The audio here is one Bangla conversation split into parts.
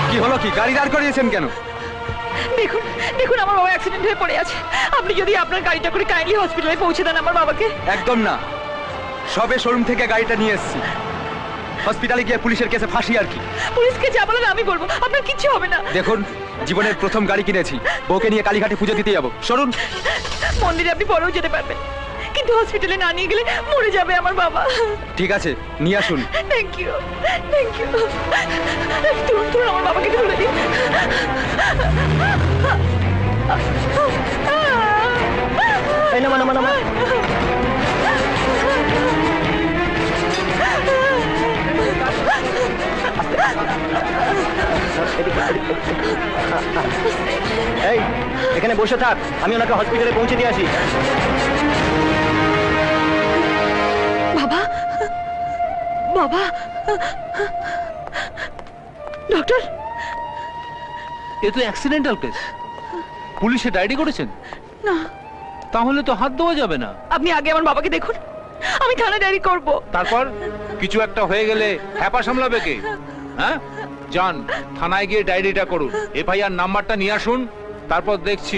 কি হলো, কি গাড়ি দাঁড় করিয়েছেন কেন? দেখুন দেখুন, আমার বাবা অ্যাক্সিডেন্ট হয়ে পড়ে আছে। আপনি যদি আপনার গাড়িটা করে কাইন্ডলি হসপিটালে পৌঁছে দেন আমার বাবাকে। একদম না, সবে শোরুম থেকে গাড়িটা নিয়ে এসেছি। হসপিটালে গিয়ে পুলিশের কেসে ফাঁসি আর কি। পুলিশকে যা বলেন আমি বলবো, আপনার কিচ্ছু হবে না। দেখুন, জীবনের প্রথম গাড়ি কিনেছি, বউকে নিয়ে কালীঘাটে পুজো দিতে যাবো। সরুন। মন্দিরে আপনি পরেও যেতে পারবেন, কিন্তু হসপিটালে না নিয়ে গেলে মরে যাবে আমার বাবা। ঠিক আছে, নিয়ে আসুন। Thank you, thank you. তুরুন তুরুন, আমার বাবাকে তুলে দিন। এই নামা নামা নামা। এই এখানে বসে থাক, আমি ওনাকে হসপিটালে পৌঁছে দিয়ে আসি। বাবা, বাবা, ডক্টর। এ তো অ্যাক্সিডেন্টাল কেস। পুলিশে ডায়েরি করেছেন? না। তাহলে তো হাত দেওয়া যাবে না। আপনি আগে আমার বাবাকে দেখুন, আমি থানায় ডায়েরি করব। তারপর কিছু একটা হয়ে গেলে হ্যাপা সামলাবে কে? হ্যাঁ, যান থানায় গিয়ে ডায়েরিটা করুন, এফআইআর নাম্বারটা নিয়ে আসুন, তারপর দেখছি।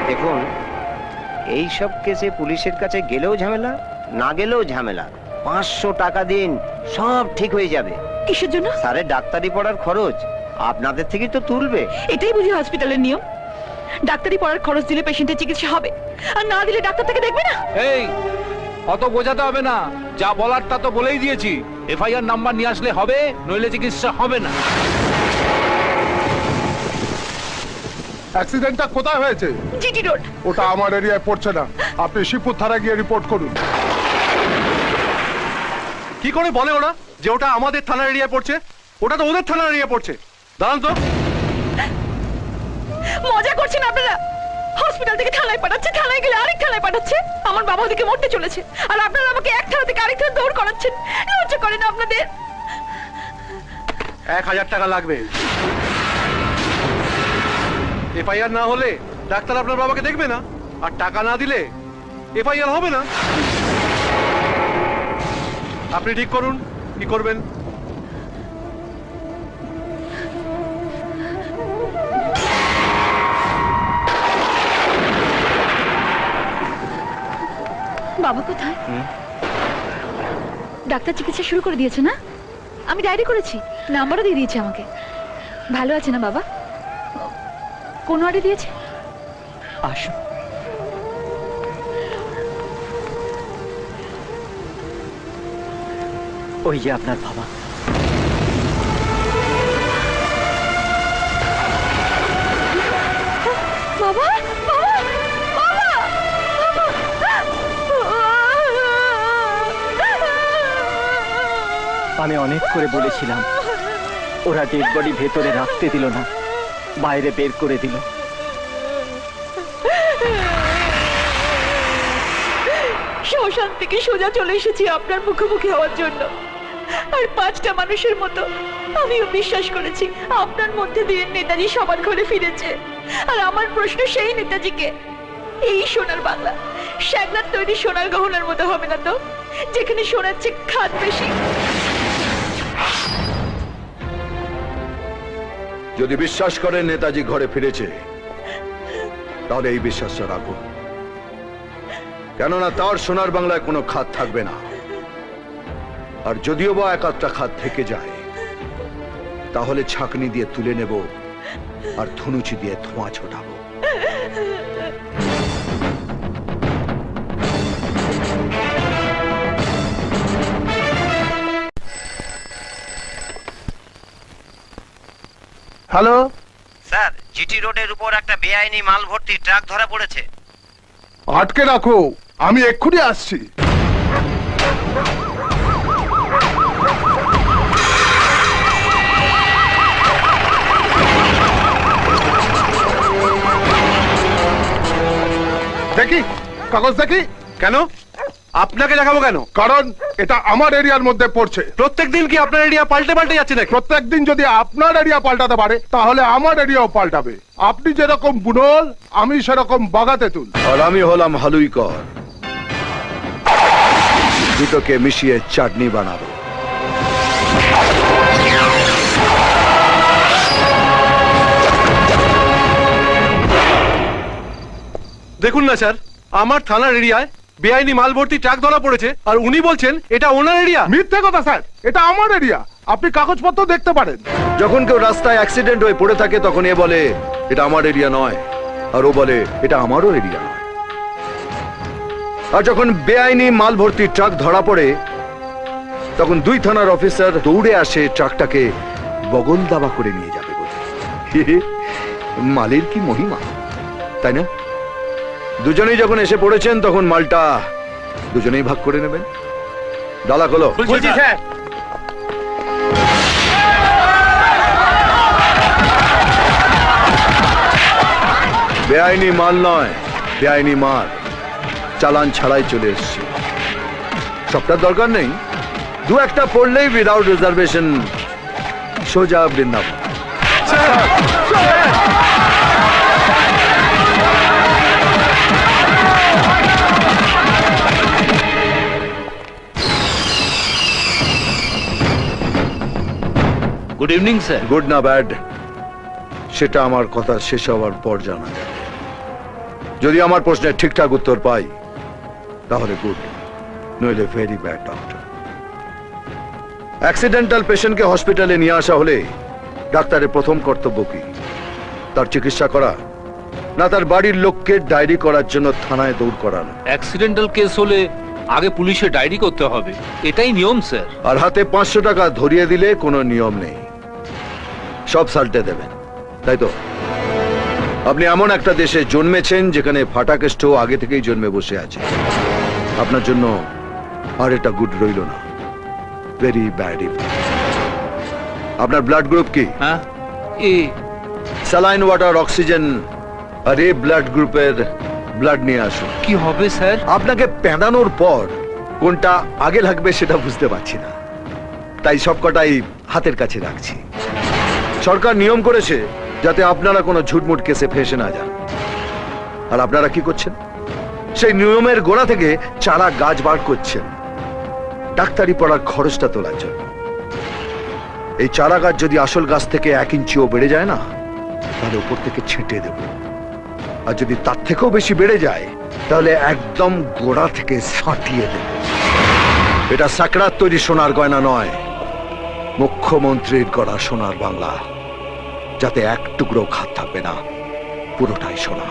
দেখুন, এই সব কেসে পুলিশের কাছে গেলেও ঝামেলা, না গেলেও ঝামেলা। 500 টাকা দিন, সব ঠিক হয়ে যাবে। কিসের জন্য? স্যারের ডাক্তারি পড়ার খরচ আপনাদের থেকেই তো তুলবে। এটাই বুঝি হসপিটালের নিয়ম? ডাক্তারি পড়ার খরচ দিলে পেশেন্টের চিকিৎসা হবে, আর না দিলে ডাক্তার তাকে দেখবে না। এই অত বোঝাতে হবে না, যা বলার তা তো বলেই দিয়েছি। এফআইআর নাম্বার নিয়ে আসলে হবে, নইলে চিকিৎসা হবে না। অ্যাক্সিডেন্টটা কোথায় হয়েছে? GT road. ওটা আমার এরিয়ায় পড়ছে না, আপনি শিবপুর থানায় গিয়ে রিপোর্ট করুন। কি করে বলে ওরা যে ওটা আমাদের থানার এরিয়া পড়ছে? ওটা তো ওদের থানার এরিয়া পড়ছে। দাঁড়ান তো। মজা করছেন আপনারা? হসপিটাল থেকে থানায় পাঠাচ্ছে, থানায় গেলে আরেক থানায় পাঠাচ্ছে। আমার বাবা ওদিকে মরতে চলেছে, আর আপনারা আমাকে এক থানা থেকে আরেক থানা দৌড় করাচ্ছেন। লজ্জা করে না আপনাদের? 1000 টাকা লাগবে। এফআইআর না হলে ডাক্তার আপনার বাবাকে দেখবে না, আর টাকা না দিলে এফআইআর হবে না। আপনি ঠিক করুন কি করবেন। বাবা কোথায়? ডাক্তার চিকিৎসা শুরু করে দিয়েছে না? আমি ডায়েরি করেছি, নাম্বারও দিয়ে দিয়েছে আমাকে। ভালো আছে না বাবা? কোন ওয়ার্ডে দিয়েছে? আসুন। ওই যে আপনার বাবা। বাবা, বাবা, বাবা! আমি অনেক করে বলেছিলাম, ওরা ডেড বডি ভেতরে রাখতে দিল না, বাইরে বের করে দিল। শ্মশান থেকে সোজা চলে এসেছি আপনার মুখোমুখি হওয়ার জন্য। আর 5টা মানুষের মতো আমিও বিশ্বাস করেছি আপনার মধ্যে দিয়ে নেতাজি সবার ঘরে ফিরেছে। আর আমার প্রশ্ন সেই নেতাজিকে, এই সোনার বাংলা শ্যাগলার তৈরি সোনার গহনার মতো হবে না তো, যেখানে সোনার চেয়ে খাদ বেশি? যদি বিশ্বাস করেন নেতাজি ঘরে ফিরেছে, তাহলে এই বিশ্বাসটা রাখুন, কেননা তার সোনার বাংলায় কোনো খাদ থাকবে না। আর যদিও বা এক আধটা খাদ থেকে যায়, তাহলে ছাকনি দিয়ে তুলে নেব আর ধনুচি দিয়ে ধোঁয়া ছোটাবো। হ্যালো স্যার, জিটি রোডের উপর একটা বেআইনি মাল ভর্তি ট্রাক ধরা পড়েছে। আটকে রাখো, আমি এক্ষুনি আসছি। দেখি কাগজ দেখি। কেন আপনাকে দেখাবো কেন? কারণ এটা আমার এরিয়ার মধ্যে পড়ছে। প্রত্যেকদিন কি আপনার এরিয়া পাল্টে পাল্টে যাচ্ছে নাকি? প্রত্যেকদিন যদি আপনার এরিয়া পাল্টাতে পারে, তাহলে আমার এরিয়াও পাল্টাবে। আপনি যেরকম বুনল, আমি সেরকম বাগাতে তুল। আর আমি হলাম হালুইকর, দুটোকে মিশিয়ে চাটনি বানাবো। দেখুন না স্যার, আমার থানার এরিয়ায় বেআইনি মাল ভর্তি ট্রাক ধরা পড়েছে, আর উনি বলছেন এটা ওনার এরিয়া। মিথ্যে কথা স্যার, এটা আমার এরিয়া, আপনি কাগজপত্র দেখতে পারেন। যখন কেউ রাস্তায় অ্যাক্সিডেন্ট হয়ে পড়ে থাকে তখন এ বলে এটা আমার এরিয়া নয়, আর ও বলে এটা আমারও এরিয়া নয়। আর যখন বেআইনি মাল ভর্তি ট্রাক ধরা পড়ে তখন 2 থানার অফিসার দৌড়ে আসে ট্রাকটাকে বগল দাবা করে নিয়ে যাবে বলে। মালের কি মহিমা, তাই না? দুজনেই যখন এসে পড়েছেন তখন মালটা দুজনেই ভাগ করে নেবেন। ডালা খোলো। বলছি স্যার। বেআইনি মাল নয়, বেআইনি মাল। চালান ছাড়াই চলে এসছি। সবটার দরকার নেই, 2-1টা পড়লেই উইদাউট রিজার্ভেশন সোজা Vrindavan. Good evening sir. Good না ব্যাড সেটা আমার কথা শেষ হওয়ার পর জানা যাবে। যদি আমার প্রশ্নের ঠিকঠাক উত্তর পাই তাহলে গুড, নইলে ভেরি ব্যাড ডক্টর। অ্যাক্সিডেন্টাল পেশেন্টকে হসপিটালে নিয়ে আসা হলে ডাক্তারের প্রথম কর্তব্য কি? তার চিকিৎসা করা, না তার বাড়ির লোককে ডায়েরি করার জন্য থানায় দৌড় করানো? অ্যাক্সিডেন্টাল কেস হলে আগে পুলিশে ডায়েরি করতে হবে, এটাই নিয়ম স্যার। আর হাতে 500 টাকা ধরিয়ে দিলে কোনো নিয়ম নেই, সব সাল্টে দেবেন, তাই তো? আপনি এমন একটা দেশে জন্মেছেন যেখানে ফাটা কেষ্ট আগে থেকেই জন্মে বসে আছে। আপনার জন্য আর এটা গুড রইল না, ভেরি ব্যাড। আপনার ব্লাড গ্রুপ কি? হ্যাঁ, এ স্যালাইন ওয়াটার, অক্সিজেন আর এ ব্লাড গ্রুপের ব্লাড নিয়ে আসুন। কি হবে স্যার? আপনাকে পেঁদানোর পর কোনটা আগে লাগবে সেটা বুঝতে পারছি না, তাই সবকটাই হাতের কাছে রাখছি। সরকার নিয়ম করেছে যাতে আপনারা কোনো ঝুটমুট কেসে ফেঁসে না যান। আর আপনারা কি করছেন? সেই নিয়মের গোড়া থেকে চারা গাছ বার করছেন ডাক্তারি পড়ার খরচটা তোলার জন্য। এই চারা গাছ যদি আসল গাছ থেকে 1 ইঞ্চিও বেড়ে যায় না, তাহলে উপর থেকে ছেঁটে দেব। আর যদি তার থেকেও বেশি বেড়ে যায় তাহলে একদম গোড়া থেকে ছাঁটিয়ে দেব। এটা সাকরাত তৈরি সোনার গয়না নয়, মুখ্যমন্ত্রীর গড়া সোনার বাংলা, যাতে এক টুকরো খাত থাকবে না, পুরোটাই সোনা।